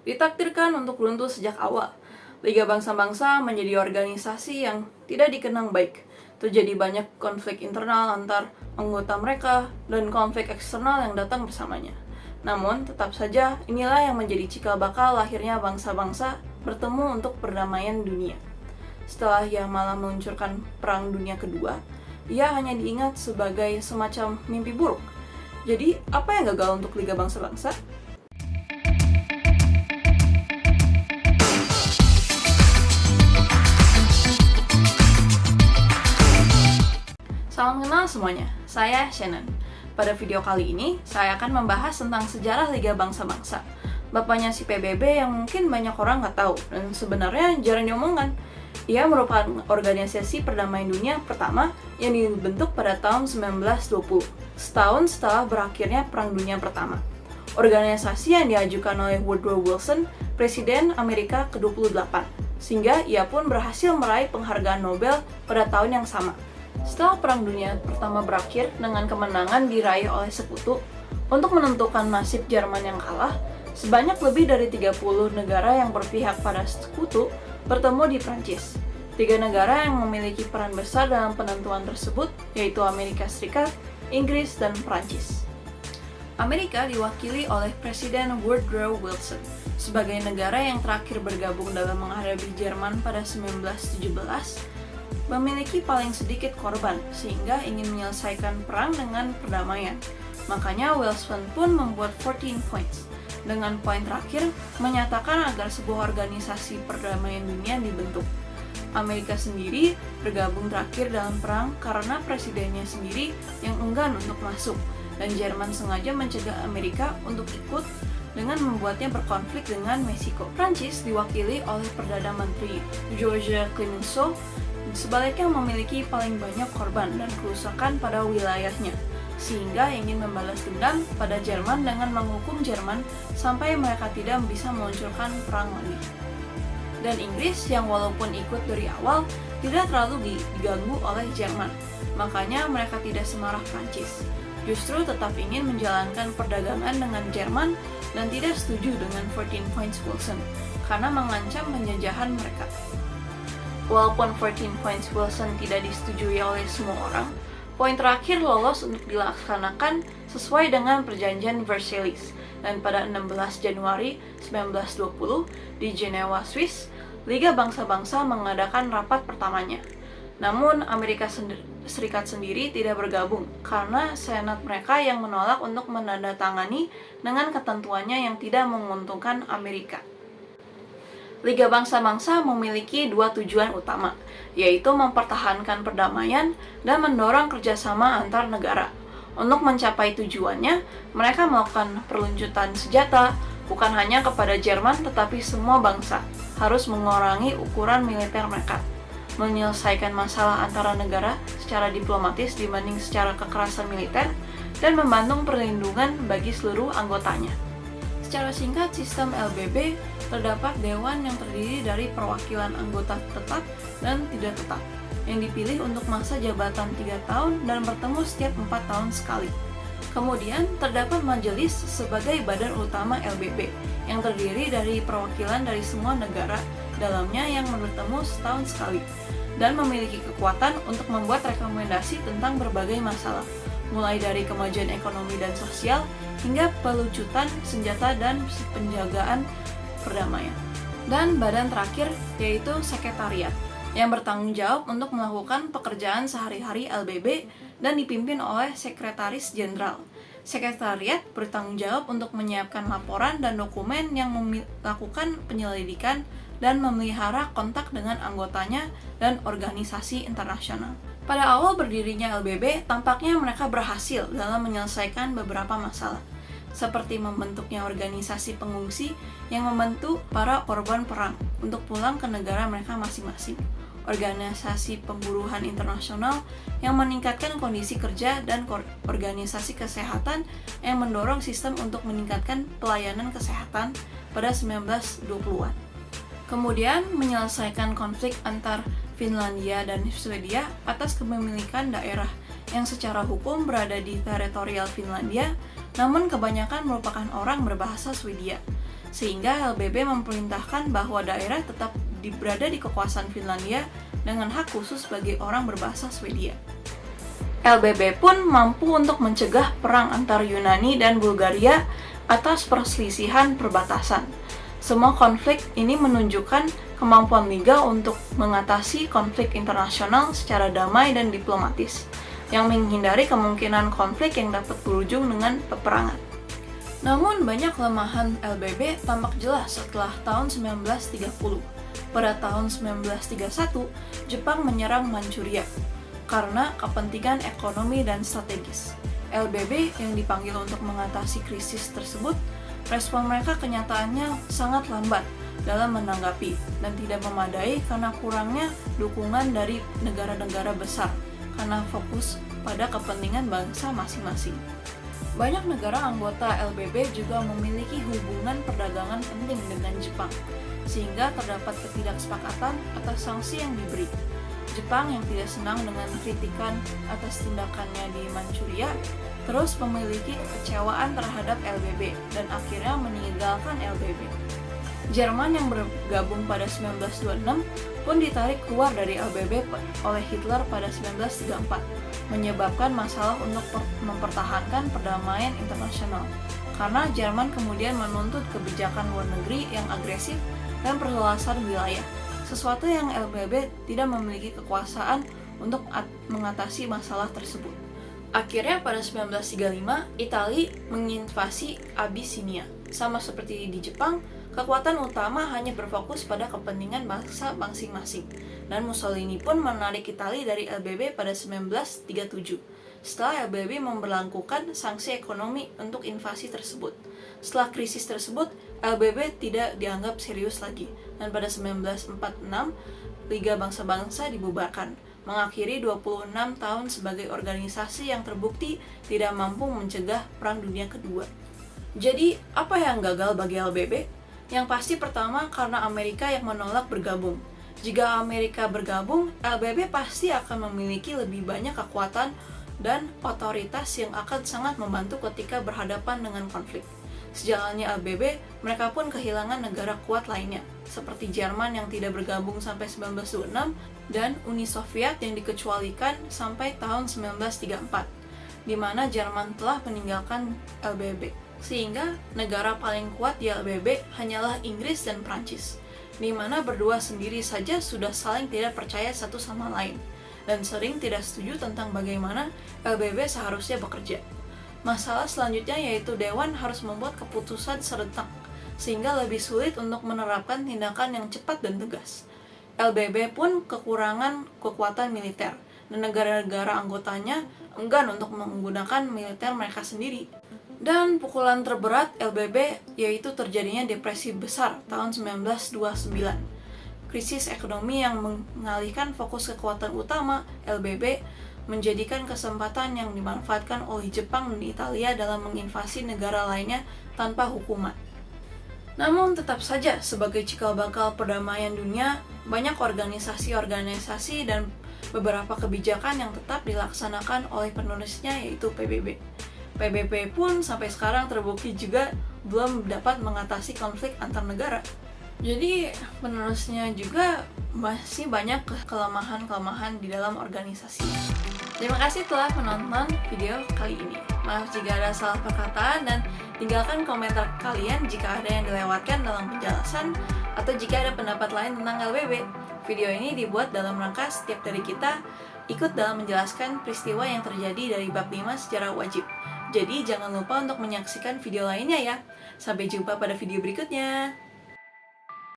ditakdirkan untuk runtuh sejak awal. Liga Bangsa-Bangsa menjadi organisasi yang tidak dikenang baik. Terjadi banyak konflik internal antar anggota mereka dan konflik eksternal yang datang bersamanya. Namun, tetap saja inilah yang menjadi cikal bakal lahirnya bangsa-bangsa bertemu untuk perdamaian dunia. Setelah ia malah meluncurkan Perang Dunia Kedua, ia hanya diingat sebagai semacam mimpi buruk. Jadi, apa yang gagal untuk Liga Bangsa-Bangsa? Salam kenal semuanya, saya Shannon. Pada video kali ini, saya akan membahas tentang sejarah Liga Bangsa-Bangsa. Bapaknya si PBB yang mungkin banyak orang nggak tahu, dan sebenarnya jarang diomongkan. Ia merupakan organisasi perdamaian dunia pertama yang dibentuk pada tahun 1920, setahun setelah berakhirnya Perang Dunia Pertama. Organisasi yang diajukan oleh Woodrow Wilson, Presiden Amerika ke-28, sehingga ia pun berhasil meraih penghargaan Nobel pada tahun yang sama. Setelah Perang Dunia Pertama berakhir dengan kemenangan diraih oleh Sekutu, untuk menentukan nasib Jerman yang kalah, sebanyak lebih dari 30 negara yang berpihak pada Sekutu bertemu di Prancis. 3 negara yang memiliki peran besar dalam penentuan tersebut, yaitu Amerika Serikat, Inggris, dan Prancis. Amerika diwakili oleh Presiden Woodrow Wilson sebagai negara yang terakhir bergabung dalam menghadapi Jerman pada 1917, memiliki paling sedikit korban sehingga ingin menyelesaikan perang dengan perdamaian. Makanya Wilson pun membuat 14 points dengan poin terakhir menyatakan agar sebuah organisasi perdamaian dunia dibentuk. Amerika sendiri bergabung terakhir dalam perang karena presidennya sendiri yang enggan untuk masuk, dan Jerman sengaja mencegah Amerika untuk ikut dengan membuatnya berkonflik dengan Meksiko. Prancis diwakili oleh Perdana Menteri Georges Clemenceau, sebaliknya memiliki paling banyak korban dan kerusakan pada wilayahnya, sehingga ingin membalas dendam pada Jerman dengan menghukum Jerman sampai mereka tidak bisa meluncurkan perang lagi. Dan Inggris yang walaupun ikut dari awal tidak terlalu diganggu oleh Jerman, makanya mereka tidak semarah Prancis. Justru tetap ingin menjalankan perdagangan dengan Jerman dan tidak setuju dengan 14 Points Wilson karena mengancam penjajahan mereka. Walaupun 14 Points Wilson tidak disetujui oleh semua orang, poin terakhir lolos untuk dilaksanakan sesuai dengan perjanjian Versailles, dan pada 16 Januari 1920 di Jenewa, Swiss, Liga Bangsa-Bangsa mengadakan rapat pertamanya. Namun Amerika Serikat sendiri tidak bergabung karena Senat mereka yang menolak untuk menandatangani dengan ketentuannya yang tidak menguntungkan Amerika. Liga Bangsa-Bangsa memiliki 2 tujuan utama, yaitu mempertahankan perdamaian dan mendorong kerjasama antar negara. Untuk mencapai tujuannya, mereka melakukan perluncuran senjata, bukan hanya kepada Jerman tetapi semua bangsa, harus mengurangi ukuran militer mereka, menyelesaikan masalah antara negara secara diplomatis dibanding secara kekerasan militer, dan membantu perlindungan bagi seluruh anggotanya. Secara singkat, sistem LBB terdapat dewan yang terdiri dari perwakilan anggota tetap dan tidak tetap, yang dipilih untuk masa jabatan 3 tahun dan bertemu setiap 4 tahun sekali. Kemudian, terdapat majelis sebagai badan utama LBB, yang terdiri dari perwakilan dari semua negara dalamnya yang bertemu setahun sekali, dan memiliki kekuatan untuk membuat rekomendasi tentang berbagai masalah, mulai dari kemajuan ekonomi dan sosial, hingga pelucutan senjata dan penjagaan perdamaian. Dan badan terakhir yaitu sekretariat, yang bertanggung jawab untuk melakukan pekerjaan sehari-hari LBB dan dipimpin oleh sekretaris jenderal. Sekretariat bertanggung jawab untuk menyiapkan laporan dan dokumen yang melakukan penyelidikan dan memelihara kontak dengan anggotanya dan organisasi internasional. Pada awal berdirinya LBB, tampaknya mereka berhasil dalam menyelesaikan beberapa masalah, seperti membentuknya organisasi pengungsi yang membantu para korban perang untuk pulang ke negara mereka masing-masing, organisasi pemburuan internasional yang meningkatkan kondisi kerja, dan organisasi kesehatan yang mendorong sistem untuk meningkatkan pelayanan kesehatan pada 1920-an. Kemudian menyelesaikan konflik antar Finlandia dan Swedia atas kepemilikan daerah yang secara hukum berada di teritorial Finlandia, namun kebanyakan merupakan orang berbahasa Swedia. sehingga LBB memerintahkan bahwa daerah tetap berada di kekuasaan Finlandia dengan hak khusus bagi orang berbahasa Swedia. LBB pun mampu untuk mencegah perang antar Yunani dan Bulgaria atas perselisihan perbatasan. Semua konflik ini menunjukkan kemampuan Liga untuk mengatasi konflik internasional secara damai dan diplomatis, yang menghindari kemungkinan konflik yang dapat berujung dengan peperangan. Namun, banyak kelemahan LBB tampak jelas setelah tahun 1930. Pada tahun 1931, Jepang menyerang Manchuria karena kepentingan ekonomi dan strategis. LBB yang dipanggil untuk mengatasi krisis tersebut, respon mereka kenyataannya sangat lambat dalam menanggapi dan tidak memadai karena kurangnya dukungan dari negara-negara besar karena fokus pada kepentingan bangsa masing-masing. Banyak negara anggota LBB juga memiliki hubungan perdagangan penting dengan Jepang, sehingga terdapat ketidaksepakatan atas sanksi yang diberi. Jepang yang tidak senang dengan kritikan atas tindakannya di Manchuria terus memiliki kekecewaan terhadap LBB dan akhirnya meninggalkan LBB. Jerman yang bergabung pada 1926 pun ditarik keluar dari LBB oleh Hitler pada 1934, menyebabkan masalah untuk mempertahankan perdamaian internasional, karena Jerman kemudian menuntut kebijakan luar negeri yang agresif dan perluasan wilayah, sesuatu yang LBB tidak memiliki kekuasaan untuk mengatasi masalah tersebut. Akhirnya pada 1935, Italia menginvasi Abisinia. Sama seperti di Jepang, kekuatan utama hanya berfokus pada kepentingan bangsa masing-masing, dan Mussolini pun menarik Italia dari LBB pada 1937, setelah LBB memberlakukan sanksi ekonomi untuk invasi tersebut. Setelah krisis tersebut, LBB tidak dianggap serius lagi, dan pada 1946, Liga Bangsa-Bangsa dibubarkan, mengakhiri 26 tahun sebagai organisasi yang terbukti tidak mampu mencegah Perang Dunia Kedua. Jadi, apa yang gagal bagi LBB? Yang pasti pertama karena Amerika yang menolak bergabung. Jika Amerika bergabung, LBB pasti akan memiliki lebih banyak kekuatan dan otoritas yang akan sangat membantu ketika berhadapan dengan konflik. Sejalannya LBB, mereka pun kehilangan negara kuat lainnya, seperti Jerman yang tidak bergabung sampai 1926 dan Uni Soviet yang dikecualikan sampai tahun 1934, di mana Jerman telah meninggalkan LBB. Sehingga negara paling kuat di LBB hanyalah Inggris dan Prancis, di mana berdua sendiri saja sudah saling tidak percaya satu sama lain, dan sering tidak setuju tentang bagaimana LBB seharusnya bekerja. Masalah selanjutnya yaitu Dewan harus membuat keputusan serentak, sehingga lebih sulit untuk menerapkan tindakan yang cepat dan tegas. LBB pun kekurangan kekuatan militer, dan negara-negara anggotanya enggan untuk menggunakan militer mereka sendiri. Dan pukulan terberat LBB yaitu terjadinya depresi besar tahun 1929. Krisis ekonomi yang mengalihkan fokus kekuatan utama LBB menjadikan kesempatan yang dimanfaatkan oleh Jepang dan Italia dalam menginvasi negara lainnya tanpa hukuman. Namun tetap saja sebagai cikal bakal perdamaian dunia, banyak organisasi-organisasi dan beberapa kebijakan yang tetap dilaksanakan oleh penulisnya yaitu PBB. PBB pun sampai sekarang terbukti juga belum dapat mengatasi konflik antar negara. Jadi penerusnya juga masih banyak kelemahan-kelemahan di dalam organisasi. Terima kasih telah menonton video kali ini. Maaf jika ada salah perkataan dan tinggalkan komentar kalian jika ada yang dilewatkan dalam penjelasan atau jika ada pendapat lain tentang LBB. Video ini dibuat dalam rangka setiap dari kita ikut dalam menjelaskan peristiwa yang terjadi dari bab 5 secara wajib. Jadi jangan lupa untuk menyaksikan video lainnya ya. Sampai jumpa pada video berikutnya.